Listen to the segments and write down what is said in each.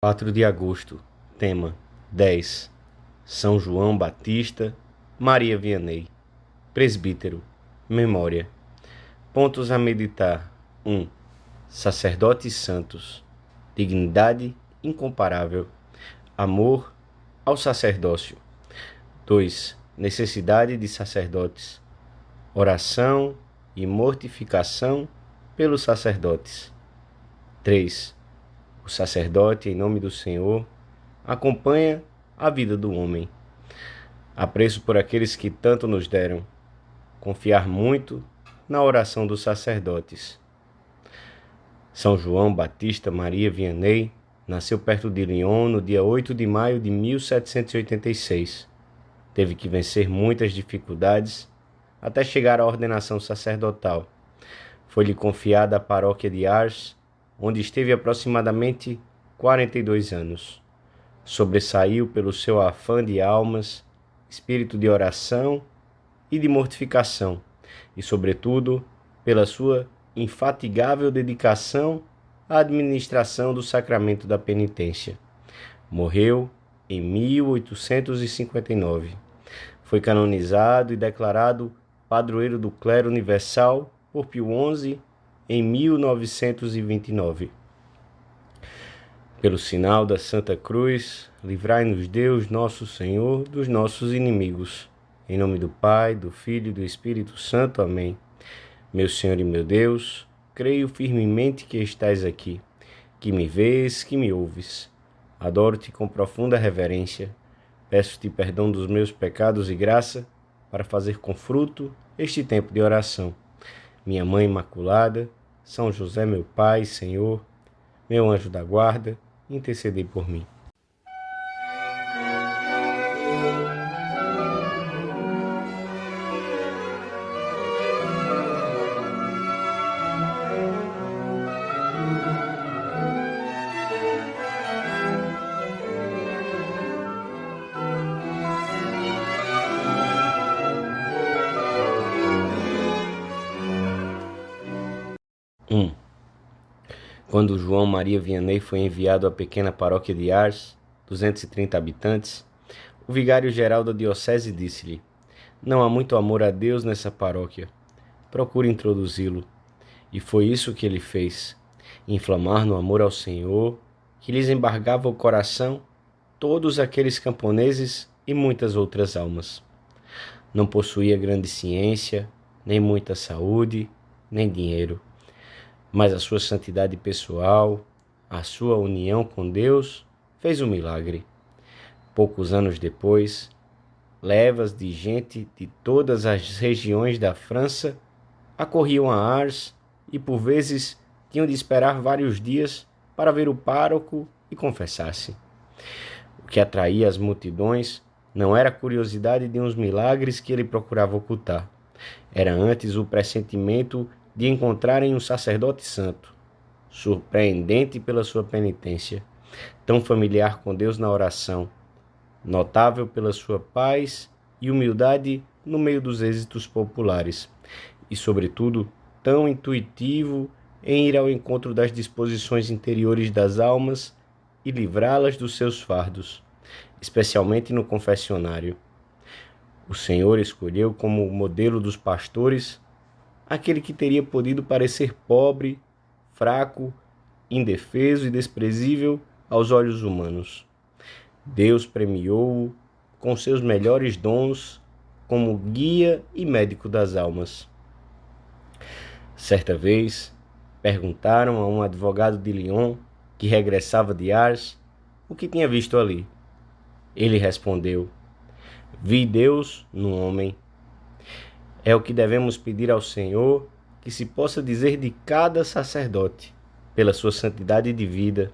4 de agosto, tema 10. São João Batista, Maria Vianney, presbítero, memória. Pontos a meditar: 1. Sacerdotes santos, dignidade incomparável, amor ao sacerdócio. 2. Necessidade de sacerdotes, oração e mortificação pelos sacerdotes. 3. O sacerdote, em nome do Senhor, acompanha a vida do homem. Apreço por aqueles que tanto nos deram. Confiar muito na oração dos sacerdotes. São João Batista Maria Vianney nasceu perto de Lyon no dia 8 de maio de 1786. Teve que vencer muitas dificuldades até chegar à ordenação sacerdotal. Foi-lhe confiada a paróquia de Ars, onde esteve aproximadamente 42 anos. Sobressaiu pelo seu afã de almas, espírito de oração e de mortificação, e, sobretudo, pela sua infatigável dedicação à administração do sacramento da penitência. Morreu em 1859. Foi canonizado e declarado padroeiro do clero universal por Pio XI em 1929. Pelo sinal da Santa Cruz, livrai-nos Deus, nosso Senhor, dos nossos inimigos. Em nome do Pai, do Filho e do Espírito Santo. Amém. Meu Senhor e meu Deus, creio firmemente que estás aqui, que me vês, que me ouves. Adoro-te com profunda reverência. Peço-te perdão dos meus pecados e graça para fazer com fruto este tempo de oração. Minha Mãe Imaculada, São José, meu Pai, Senhor, meu anjo da guarda, intercedei por mim. Quando João Maria Vianney foi enviado à pequena paróquia de Ars, 230 habitantes, o vigário-geral da diocese disse-lhe: "Não há muito amor a Deus nessa paróquia. Procure introduzi-lo." E foi isso que ele fez: inflamar no amor ao Senhor, que lhes embargava o coração, todos aqueles camponeses e muitas outras almas. Não possuía grande ciência, nem muita saúde, nem dinheiro. Mas a sua santidade pessoal, a sua união com Deus, fez um milagre. Poucos anos depois, levas de gente de todas as regiões da França acorriam a Ars e, por vezes, tinham de esperar vários dias para ver o pároco e confessar-se. O que atraía as multidões não era a curiosidade de uns milagres que ele procurava ocultar. Era antes o pressentimento de encontrarem um sacerdote santo, surpreendente pela sua penitência, tão familiar com Deus na oração, notável pela sua paz e humildade no meio dos êxitos populares, e, sobretudo, tão intuitivo em ir ao encontro das disposições interiores das almas e livrá-las dos seus fardos, especialmente no confessionário. O Senhor escolheu como modelo dos pastores aquele que teria podido parecer pobre, fraco, indefeso e desprezível aos olhos humanos. Deus premiou-o com seus melhores dons como guia e médico das almas. Certa vez, perguntaram a um advogado de Lyon, que regressava de Ars, o que tinha visto ali. Ele respondeu: "Vi Deus no homem." É o que devemos pedir ao Senhor que se possa dizer de cada sacerdote, pela sua santidade de vida,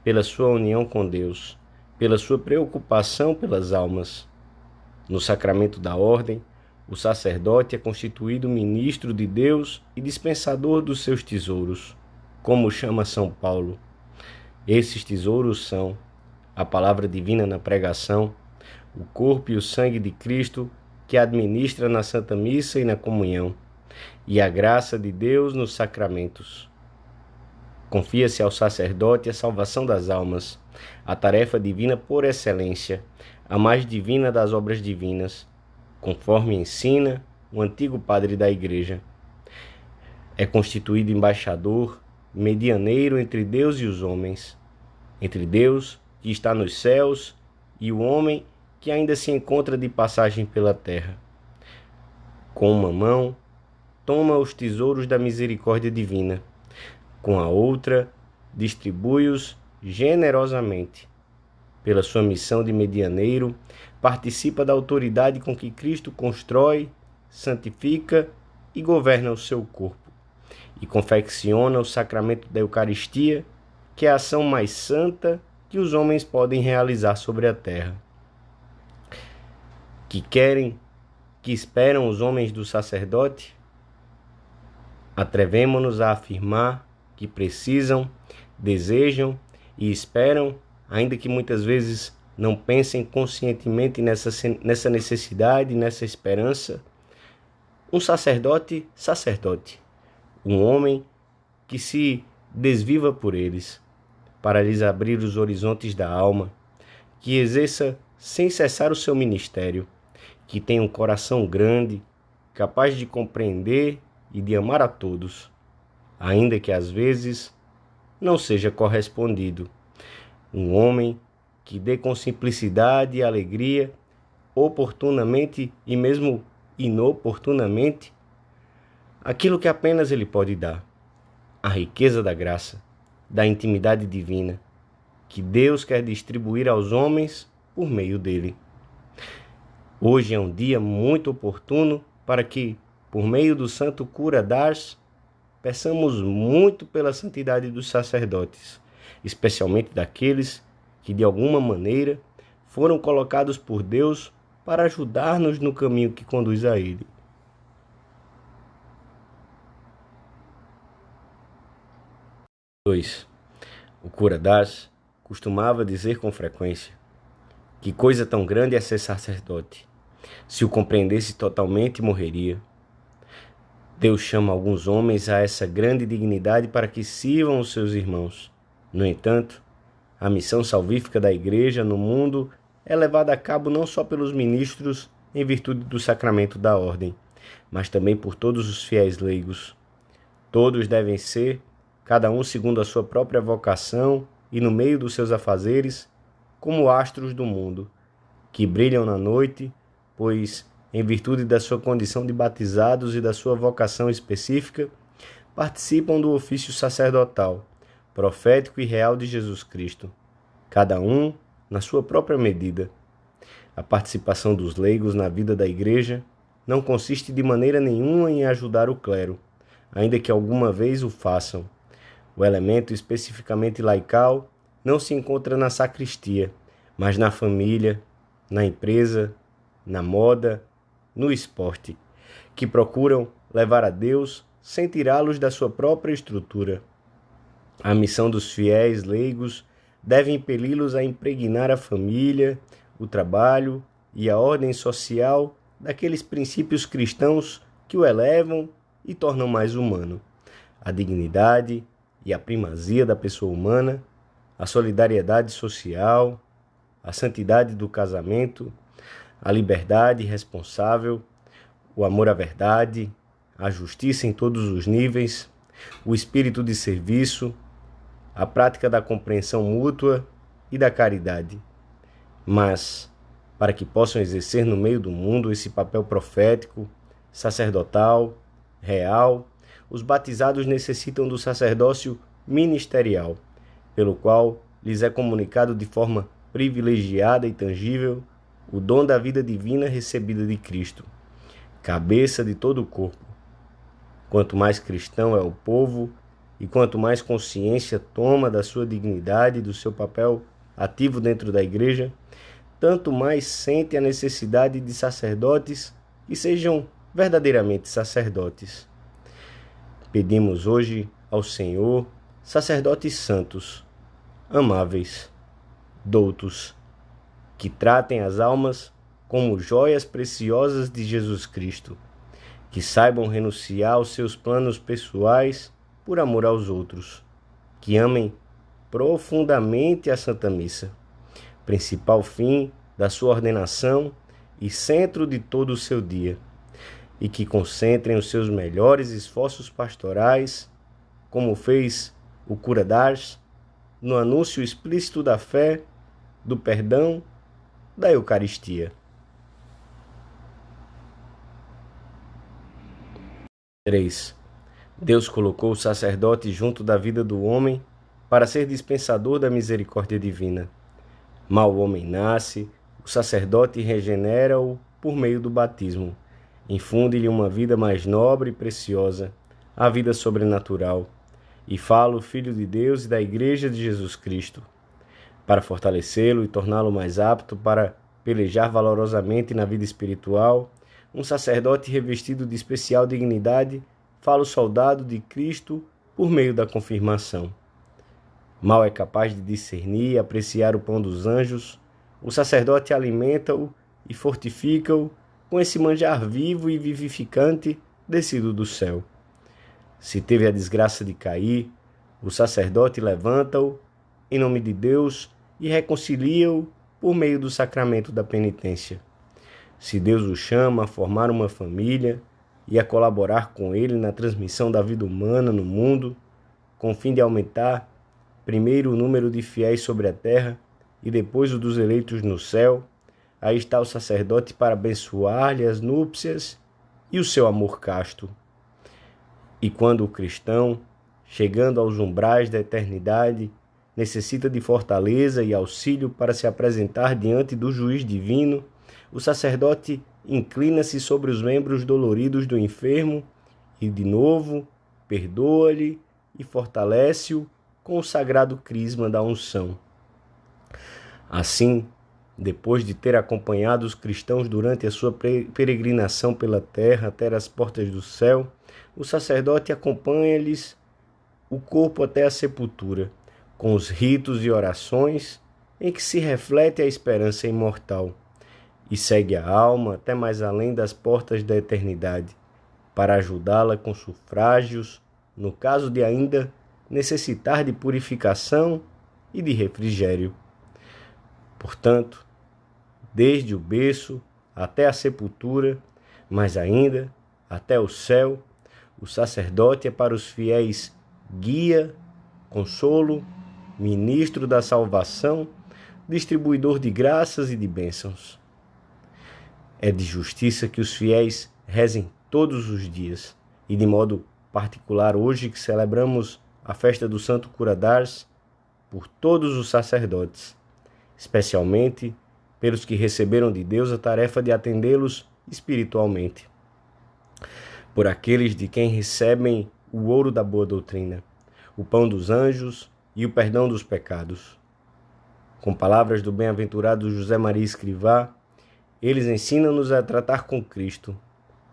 pela sua união com Deus, pela sua preocupação pelas almas. No sacramento da ordem, o sacerdote é constituído ministro de Deus e dispensador dos seus tesouros, como chama São Paulo. Esses tesouros são a palavra divina na pregação, o corpo e o sangue de Cristo, que administra na Santa Missa e na comunhão, e a graça de Deus nos sacramentos. Confia-se ao sacerdote a salvação das almas, a tarefa divina por excelência, a mais divina das obras divinas, conforme ensina o antigo padre da Igreja. É constituído embaixador, medianeiro entre Deus e os homens, entre Deus, que está nos céus, e o homem, que ainda se encontra de passagem pela terra. Com uma mão, toma os tesouros da misericórdia divina, com a outra, distribui-os generosamente. Pela sua missão de medianeiro, participa da autoridade com que Cristo constrói, santifica e governa o seu corpo, e confecciona o sacramento da Eucaristia, que é a ação mais santa que os homens podem realizar sobre a terra. Que esperam os homens do sacerdote? Atrevemo-nos a afirmar que precisam, desejam e esperam, ainda que muitas vezes não pensem conscientemente nessa necessidade, nessa esperança, um sacerdote, um homem que se desviva por eles, para lhes abrir os horizontes da alma, que exerça sem cessar o seu ministério, que tenha um coração grande, capaz de compreender e de amar a todos, ainda que às vezes não seja correspondido. Um homem que dê com simplicidade e alegria, oportunamente e mesmo inoportunamente, aquilo que apenas ele pode dar, a riqueza da graça, da intimidade divina, que Deus quer distribuir aos homens por meio dele. Hoje é um dia muito oportuno para que, por meio do santo cura d'Ars, peçamos muito pela santidade dos sacerdotes, especialmente daqueles que, de alguma maneira, foram colocados por Deus para ajudar-nos no caminho que conduz a Ele. O cura d'Ars costumava dizer com frequência: que coisa tão grande é ser sacerdote! Se o compreendesse totalmente, morreria. Deus chama alguns homens a essa grande dignidade para que sirvam os seus irmãos. No entanto, a missão salvífica da Igreja no mundo é levada a cabo não só pelos ministros em virtude do sacramento da ordem, mas também por todos os fiéis leigos. Todos devem ser, cada um segundo a sua própria vocação e no meio dos seus afazeres, como astros do mundo, que brilham na noite, pois, em virtude da sua condição de batizados e da sua vocação específica, participam do ofício sacerdotal, profético e real de Jesus Cristo, cada um na sua própria medida. A participação dos leigos na vida da Igreja não consiste de maneira nenhuma em ajudar o clero, ainda que alguma vez o façam. O elemento especificamente laical não se encontra na sacristia, mas na família, na empresa, na moda, no esporte, que procuram levar a Deus sem tirá-los da sua própria estrutura. A missão dos fiéis leigos deve impeli-los a impregnar a família, o trabalho e a ordem social daqueles princípios cristãos que o elevam e tornam mais humano. A dignidade e a primazia da pessoa humana, a solidariedade social, a santidade do casamento, a liberdade responsável, o amor à verdade, a justiça em todos os níveis, o espírito de serviço, a prática da compreensão mútua e da caridade. Mas, para que possam exercer no meio do mundo esse papel profético, sacerdotal, real, os batizados necessitam do sacerdócio ministerial, pelo qual lhes é comunicado de forma privilegiada e tangível o dom da vida divina recebida de Cristo, cabeça de todo o corpo. Quanto mais cristão é o povo e quanto mais consciência toma da sua dignidade e do seu papel ativo dentro da Igreja, tanto mais sente a necessidade de sacerdotes que sejam verdadeiramente sacerdotes. Pedimos hoje ao Senhor sacerdotes santos, amáveis, doutos, que tratem as almas como joias preciosas de Jesus Cristo, que saibam renunciar aos seus planos pessoais por amor aos outros, que amem profundamente a Santa Missa, principal fim da sua ordenação e centro de todo o seu dia, e que concentrem os seus melhores esforços pastorais, como fez o cura d'Ars, no anúncio explícito da fé, do perdão, da Eucaristia. 3. Deus colocou o sacerdote junto da vida do homem para ser dispensador da misericórdia divina. Mal o homem nasce, o sacerdote regenera-o por meio do batismo. Infunde-lhe uma vida mais nobre e preciosa, a vida sobrenatural. E fala o Filho de Deus e da Igreja de Jesus Cristo. Para fortalecê-lo e torná-lo mais apto para pelejar valorosamente na vida espiritual, um sacerdote revestido de especial dignidade fala o soldado de Cristo por meio da confirmação. Mal é capaz de discernir e apreciar o pão dos anjos, o sacerdote alimenta-o e fortifica-o com esse manjar vivo e vivificante descido do céu. Se teve a desgraça de cair, o sacerdote levanta-o em nome de Deus e reconcilia-o por meio do sacramento da penitência. Se Deus o chama a formar uma família e a colaborar com ele na transmissão da vida humana no mundo, com o fim de aumentar primeiro o número de fiéis sobre a terra e depois o dos eleitos no céu, aí está o sacerdote para abençoar-lhe as núpcias e o seu amor casto. E quando o cristão, chegando aos umbrais da eternidade, necessita de fortaleza e auxílio para se apresentar diante do juiz divino, o sacerdote inclina-se sobre os membros doloridos do enfermo e, de novo, perdoa-lhe e fortalece-o com o sagrado crisma da unção. Assim, depois de ter acompanhado os cristãos durante a sua peregrinação pela terra até as portas do céu, o sacerdote acompanha-lhes o corpo até a sepultura, com os ritos e orações em que se reflete a esperança imortal, e segue a alma até mais além das portas da eternidade, para ajudá-la com sufrágios, no caso de ainda necessitar de purificação e de refrigério. Portanto, desde o berço até a sepultura, mas ainda até o céu, o sacerdote é para os fiéis guia, consolo, ministro da salvação, distribuidor de graças e de bênçãos. É de justiça que os fiéis rezem todos os dias, e de modo particular hoje que celebramos a festa do Santo Cura d'Ars, por todos os sacerdotes, especialmente pelos que receberam de Deus a tarefa de atendê-los espiritualmente, por aqueles de quem recebem o ouro da boa doutrina, o pão dos anjos e o perdão dos pecados. Com palavras do bem-aventurado José Maria Escrivá, eles ensinam-nos a tratar com Cristo,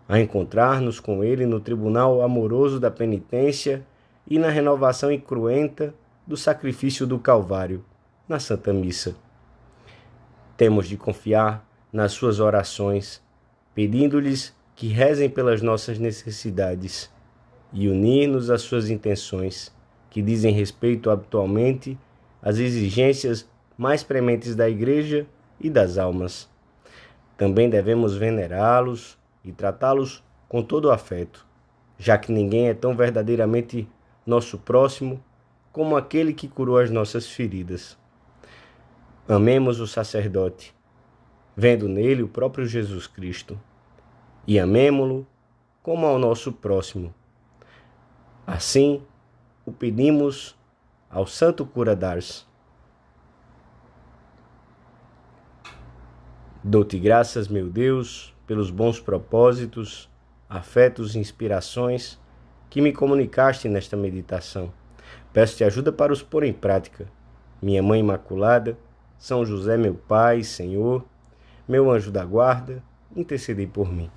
a encontrar-nos com Ele no tribunal amoroso da penitência e na renovação incruenta do sacrifício do Calvário, na Santa Missa. Temos de confiar nas suas orações, pedindo-lhes que rezem pelas nossas necessidades e unir-nos às suas intenções, que dizem respeito habitualmente às exigências mais prementes da Igreja e das almas. Também devemos venerá-los e tratá-los com todo o afeto, já que ninguém é tão verdadeiramente nosso próximo como aquele que curou as nossas feridas. Amemos o sacerdote, vendo nele o próprio Jesus Cristo, e amemo-lo como ao nosso próximo. Assim, o pedimos ao Santo Cura d'Ars. Dou-te graças, meu Deus, pelos bons propósitos, afetos e inspirações que me comunicaste nesta meditação. Peço-te ajuda para os pôr em prática. Minha Mãe Imaculada, São José, meu Pai, Senhor, meu anjo da guarda, intercedei por mim.